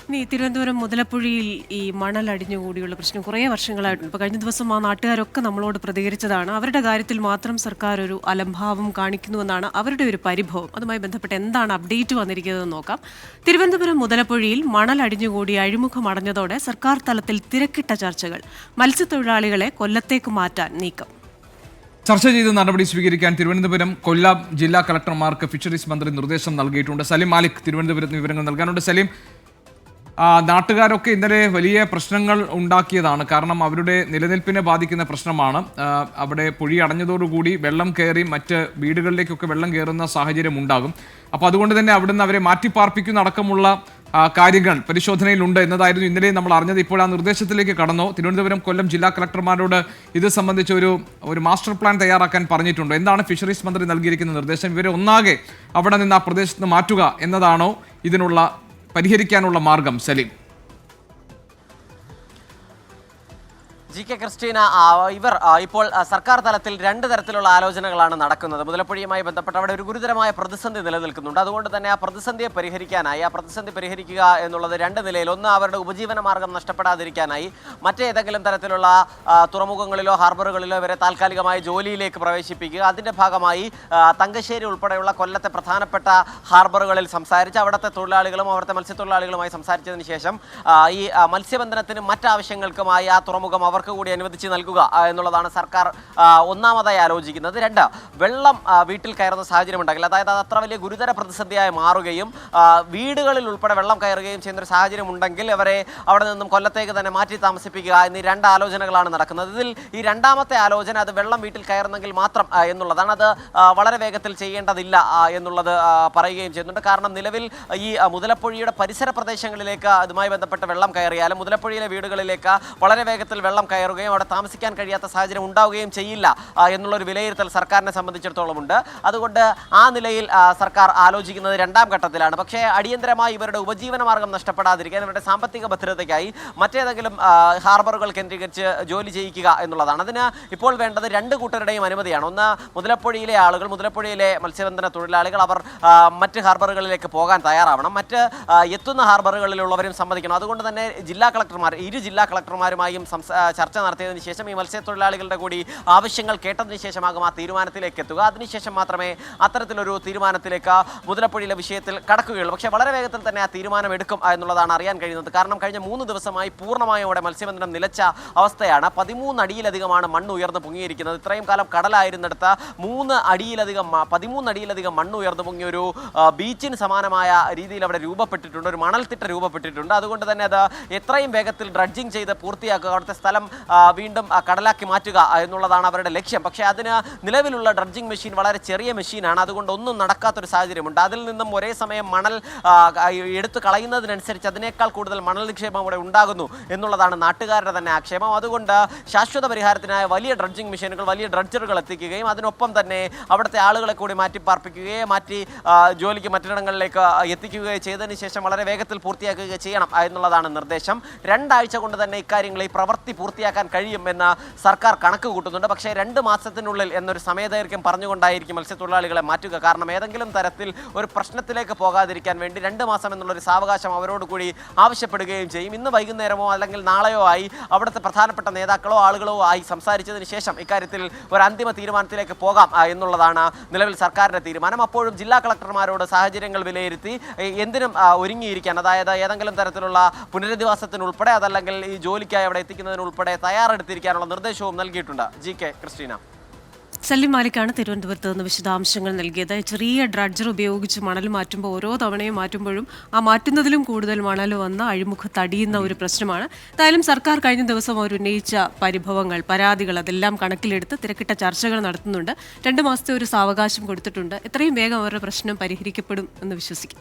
ഇനി തിരുവനന്തപുരം മുതലപ്പുഴയിൽ ഈ മണൽ അടിഞ്ഞുകൂടിയുള്ള പ്രശ്നം കുറേ വർഷങ്ങളായിട്ടുണ്ട്. ഇപ്പോൾ കഴിഞ്ഞ ദിവസം ആ നാട്ടുകാരൊക്കെ നമ്മളോട് പ്രതികരിച്ചതാണ്. അവരുടെ കാര്യത്തിൽ മാത്രം സർക്കാർ ഒരു അലംഭാവം കാണിക്കുന്നുവെന്നാണ് അവരുടെ ഒരു പരിഭവം. അതുമായി ബന്ധപ്പെട്ട് എന്താണ് അപ്ഡേറ്റ് വന്നിരിക്കുന്നതെന്ന് നോക്കാം. തിരുവനന്തപുരം മുതലപ്പുഴയിൽ മണൽ അടിഞ്ഞുകൂടി അഴിമുഖം അടഞ്ഞതോടെ സർക്കാർ തലത്തിൽ തിരക്കിട്ട ചർച്ചകൾ. മത്സ്യത്തൊഴിലാളികളെ കൊല്ലത്തേക്ക് മാറ്റാൻ നീക്കം. ചർച്ച ചെയ്ത് നടപടി സ്വീകരിക്കാൻ തിരുവനന്തപുരം, കൊല്ലം ജില്ലാ കളക്ടർമാർക്ക് ഫിഷറീസ് മന്ത്രി നിർദ്ദേശം നൽകിയിട്ടുണ്ട്. സലീം മാലിക് തിരുവനന്തപുരത്ത് വിവരങ്ങൾ നൽകാനുണ്ട്. സലീം, നാട്ടുകാരൊക്കെ ഇന്നലെ വലിയ പ്രശ്നങ്ങൾ ഉണ്ടാക്കിയതാണ്. കാരണം അവരുടെ നിലനിൽപ്പിനെ ബാധിക്കുന്ന പ്രശ്നമാണ്. അവിടെ പൊഴി അടഞ്ഞതോടുകൂടി വെള്ളം കയറി മറ്റ് വീടുകളിലേക്കൊക്കെ വെള്ളം കയറുന്ന സാഹചര്യം ഉണ്ടാകും. അപ്പോൾ അതുകൊണ്ട് തന്നെ അവിടുന്ന് അവരെ മാറ്റിപ്പാർപ്പിക്കുന്ന അടക്കമുള്ള കാര്യങ്ങൾ പരിശോധനയിലുണ്ട് എന്നതായിരുന്നു ഇന്നലെ നമ്മൾ അറിഞ്ഞത്. ഇപ്പോൾ ആ നിർദ്ദേശത്തിലേക്ക് കടന്നു. തിരുവനന്തപുരം, കൊല്ലം ജില്ലാ കളക്ടർമാരോട് ഇത് സംബന്ധിച്ച് ഒരു മാസ്റ്റർ പ്ലാൻ തയ്യാറാക്കാൻ പറഞ്ഞിട്ടുണ്ട്. എന്താണ് ഫിഷറീസ് മന്ത്രി നൽകിയിരിക്കുന്ന നിർദ്ദേശം? ഇവരെ ഒന്നാകെ അവിടെ നിന്ന് ആ പ്രദേശത്ത് നിന്ന് മാറ്റുക എന്നതാണോ ഇതിനുള്ള പരിഹരിക്കാനുള്ള മാർഗം? സലീം. ജി കെ ക്രിസ്റ്റീന, ഇവർ ഇപ്പോൾ സർക്കാർ തലത്തിൽ രണ്ട് തരത്തിലുള്ള ആലോചനകളാണ് നടക്കുന്നത്. മുതലപ്പുഴയുമായി ബന്ധപ്പെട്ട് അവിടെ ഒരു ഗുരുതരമായ പ്രതിസന്ധി നിലനിൽക്കുന്നുണ്ട്. അതുകൊണ്ട് തന്നെ ആ പ്രതിസന്ധിയെ പരിഹരിക്കാനായി, ആ പ്രതിസന്ധി പരിഹരിക്കുക എന്നുള്ളത് രണ്ട് നിലയിൽ. ഒന്ന്, അവരുടെ ഉപജീവന മാർഗം നഷ്ടപ്പെടാതിരിക്കാനായി മറ്റേതെങ്കിലും തരത്തിലുള്ള തുറമുഖങ്ങളിലോ ഹാർബറുകളിലോ ഇവരെ താൽക്കാലികമായി ജോലിയിലേക്ക് പ്രവേശിപ്പിക്കുക. അതിൻ്റെ ഭാഗമായി തങ്കശ്ശേരി ഉൾപ്പെടെയുള്ള കൊല്ലത്തെ പ്രധാനപ്പെട്ട ഹാർബറുകളിൽ സംസാരിച്ച് അവിടുത്തെ തൊഴിലാളികളും അവിടുത്തെ മത്സ്യത്തൊഴിലാളികളുമായി സംസാരിച്ചതിന് ശേഷം ഈ മത്സ്യബന്ധനത്തിനും മറ്റാവശ്യങ്ങൾക്കുമായി ആ തുറമുഖം അവർക്ക് കൂടി അനുവദിച്ച് നൽകുക എന്നുള്ളതാണ് സർക്കാർ ഒന്നാമതായി ആലോചിക്കുന്നത്. രണ്ട്, വെള്ളം വീട്ടിൽ കയറുന്ന സാഹചര്യം ഉണ്ടെങ്കിൽ, അതായത് അത് അത്ര വലിയ ഗുരുതര പ്രതിസന്ധിയായി മാറുകയും വീടുകളിൽ ഉൾപ്പെടെ വെള്ളം കയറുകയും ചെയ്യുന്ന ഒരു സാഹചര്യം ഉണ്ടെങ്കിൽ അവരെ അവിടെ നിന്നും കൊല്ലത്തേക്ക് തന്നെ മാറ്റി താമസിപ്പിക്കുക എന്നീ രണ്ട് ആലോചനകളാണ് നടക്കുന്നത്. ഇതിൽ ഈ രണ്ടാമത്തെ ആലോചന, അത് വെള്ളം വീട്ടിൽ കയറുന്നെങ്കിൽ മാത്രം എന്നുള്ളതാണ്. അത് വളരെ വേഗത്തിൽ ചെയ്യേണ്ടതില്ല എന്നുള്ളത് പറയുകയും ചെയ്യുന്നുണ്ട്. കാരണം നിലവിൽ ഈ മുതലപ്പുഴയുടെ പരിസര പ്രദേശങ്ങളിലേക്ക് അതുമായി ബന്ധപ്പെട്ട് വെള്ളം കയറിയാലും മുതലപ്പുഴയിലെ വീടുകളിലേക്ക് വളരെ വേഗത്തിൽ വെള്ളം കയറുകയും അവിടെ താമസിക്കാൻ കഴിയാത്ത സാഹചര്യം ഉണ്ടാവുകയും ചെയ്യില്ല എന്നുള്ളൊരു വിലയിരുത്തൽ സർക്കാരിനെ സംബന്ധിച്ചിടത്തോളം ഉണ്ട്. അതുകൊണ്ട് ആ നിലയിൽ സർക്കാർ ആലോചിക്കുന്നത് രണ്ടാം ഘട്ടത്തിലാണ്. പക്ഷേ അടിയന്തരമായി ഇവരുടെ ഉപജീവന മാർഗം നഷ്ടപ്പെടാതിരിക്കാൻ, ഇവരുടെ സാമ്പത്തിക ഭദ്രതയ്ക്കായി മറ്റേതെങ്കിലും ഹാർബറുകൾ കേന്ദ്രീകരിച്ച് ജോലി ചെയ്യിക്കുക എന്നുള്ളതാണ്. അതിന് ഇപ്പോൾ വേണ്ടത് രണ്ട് കൂട്ടരുടെയും അനുമതിയാണ്. ഒന്ന്, മുതലപ്പുഴയിലെ ആളുകൾ, മുതലപ്പുഴയിലെ മത്സ്യബന്ധന തൊഴിലാളികൾ, അവർ മറ്റ് ഹാർബറുകളിലേക്ക് പോകാൻ തയ്യാറാവണം. മറ്റ് എത്തുന്ന ഹാർബറുകളിലുള്ളവരും സമ്മതിക്കണം. അതുകൊണ്ട് തന്നെ ഇരു ജില്ലാ കളക്ടർമാരുമായും ചർച്ച നടത്തിയതിനു ശേഷം ഈ മത്സ്യത്തൊഴിലാളികളുടെ കൂടി ആവശ്യങ്ങൾ കേട്ടതിന് ശേഷമാകും ആ തീരുമാനത്തിലേക്ക് എത്തുക. അതിനുശേഷം മാത്രമേ അത്തരത്തിലൊരു തീരുമാനത്തിലേക്ക് മുതലപ്പുഴയിലെ വിഷയത്തിൽ കടക്കുകയുള്ളൂ. പക്ഷേ വളരെ വേഗത്തിൽ തന്നെ ആ തീരുമാനം എടുക്കും എന്നുള്ളതാണ് അറിയാൻ കഴിയുന്നത്. കാരണം കഴിഞ്ഞ 3 ദിവസമായി പൂർണ്ണമായും അവിടെ മത്സ്യബന്ധനം നിലച്ച അവസ്ഥയാണ്. 13 അടിയിലധികമാണ് മണ്ണ് ഉയർന്നു പൊങ്ങിയിരിക്കുന്നത്. ഇത്രയും കാലം കടലായിരുന്നിടത്ത് 13 അടിയിലധികം മണ്ണ് ഉയർന്നു പൊങ്ങിയ ഒരു ബീച്ചിന് സമാനമായ രീതിയിൽ അവിടെ രൂപപ്പെട്ടിട്ടുണ്ട്, ഒരു മണൽത്തിട്ട രൂപപ്പെട്ടിട്ടുണ്ട്. അതുകൊണ്ട് തന്നെ അത് എത്രയും വേഗത്തിൽ ഡ്രഡ്ജിങ് ചെയ്ത് പൂർത്തിയാക്കുക, അവിടുത്തെ സ്ഥലം വീണ്ടും കടലാക്കി മാറ്റുക എന്നുള്ളതാണ് അവരുടെ ലക്ഷ്യം. പക്ഷേ അതിന് നിലവിലുള്ള ഡ്രഡ്ജിങ് മെഷീൻ വളരെ ചെറിയ മെഷീനാണ്. അതുകൊണ്ട് ഒന്നും നടക്കാത്തൊരു സാഹചര്യമുണ്ട്. അതിൽ നിന്നും ഒരേ സമയം മണൽ എടുത്തു കളയുന്നതിനനുസരിച്ച് അതിനേക്കാൾ കൂടുതൽ മണൽ നിക്ഷേപം അവിടെ ഉണ്ടാകുന്നു എന്നുള്ളതാണ് നാട്ടുകാരുടെ തന്നെ ആക്ഷേപം. അതുകൊണ്ട് ശാശ്വത പരിഹാരത്തിനായ വലിയ ഡ്രഡ്ജിങ് മെഷീനുകൾ, വലിയ ഡ്രഡ്ജറുകൾ എത്തിക്കുകയും അതിനൊപ്പം തന്നെ അവിടുത്തെ ആളുകളെ കൂടി മാറ്റി പാർപ്പിക്കുകയും മാറ്റി ജോലിക്ക് മറ്റിടങ്ങളിലേക്ക് എത്തിക്കുകയും ചെയ്തതിന് ശേഷം വളരെ വേഗത്തിൽ പൂർത്തിയാക്കുകയും ചെയ്യണം എന്നുള്ളതാണ് നിർദ്ദേശം. 2 ആഴ്ച കൊണ്ട് തന്നെ ഇക്കാര്യങ്ങൾ ഈ പ്രവൃത്തി പൂർത്തിയാക്കാൻ കഴിയുമെന്ന് സർക്കാർ കണക്ക് കൂട്ടുന്നുണ്ട്. പക്ഷേ 2 മാസത്തിനുള്ളിൽ എന്നൊരു സമയദൈർഘ്യം പറഞ്ഞുകൊണ്ടായിരിക്കും മത്സ്യത്തൊഴിലാളികളെ മാറ്റുക. കാരണം ഏതെങ്കിലും തരത്തിൽ ഒരു പ്രശ്നത്തിലേക്ക് പോകാതിരിക്കാൻ വേണ്ടി 2 മാസം എന്നുള്ളൊരു സാവകാശം അവരോട് കൂടി ആവശ്യപ്പെടുകയും ചെയ്യും. ഇന്ന് വൈകുന്നേരമോ അല്ലെങ്കിൽ നാളെയോ ആയി അവിടുത്തെ പ്രധാനപ്പെട്ട നേതാക്കളോ ആളുകളോ ആയി സംസാരിച്ചതിന് ശേഷം ഇക്കാര്യത്തിൽ ഒരു അന്തിമ തീരുമാനത്തിലേക്ക് പോകാം എന്നുള്ളതാണ് നിലവിൽ സർക്കാരിൻ്റെ തീരുമാനം. അപ്പോഴും ജില്ലാ കളക്ടർമാരോട് സാഹചര്യങ്ങൾ വിലയിരുത്തി എന്തിനും ഒരുങ്ങിയിരിക്കാൻ, അതായത് ഏതെങ്കിലും തരത്തിലുള്ള പുനരധിവാസത്തിനുൾപ്പെടെ അതല്ലെങ്കിൽ ഈ ജോലിക്കായി അവിടെ എത്തിക്കുന്നതിനുൾപ്പെടെ തയ്യാറെടുത്തിരിക്കാനുള്ള നിർദ്ദേശവും നൽകിയിട്ടുണ്ട്. G K Christina. സലീം മാലിക്കാണ് തിരുവനന്തപുരത്ത് നിന്ന് വിശദാംശങ്ങൾ നൽകിയത്. ചെറിയ ഡ്രഡ്ജർ ഉപയോഗിച്ച് മണൽ മാറ്റുമ്പോൾ ഓരോ തവണയും മാറ്റുമ്പോഴും ആ മാറ്റുന്നതിലും കൂടുതൽ മണൽ വന്ന് അഴിമുഖത്തടിയുന്ന ഒരു പ്രശ്നമാണ്. എന്തായാലും സർക്കാർ കഴിഞ്ഞ ദിവസം അവർ ഉന്നയിച്ച പരിഭവങ്ങൾ, പരാതികൾ അതെല്ലാം കണക്കിലെടുത്ത് തിരക്കിട്ട ചർച്ചകൾ നടത്തുന്നുണ്ട്. 2 മാസത്തെ ഒരു സാവകാശം കൊടുത്തിട്ടുണ്ട്. എത്രയും വേഗം അവരുടെ പ്രശ്നം പരിഹരിക്കപ്പെടും എന്ന് വിശ്വസിക്കും.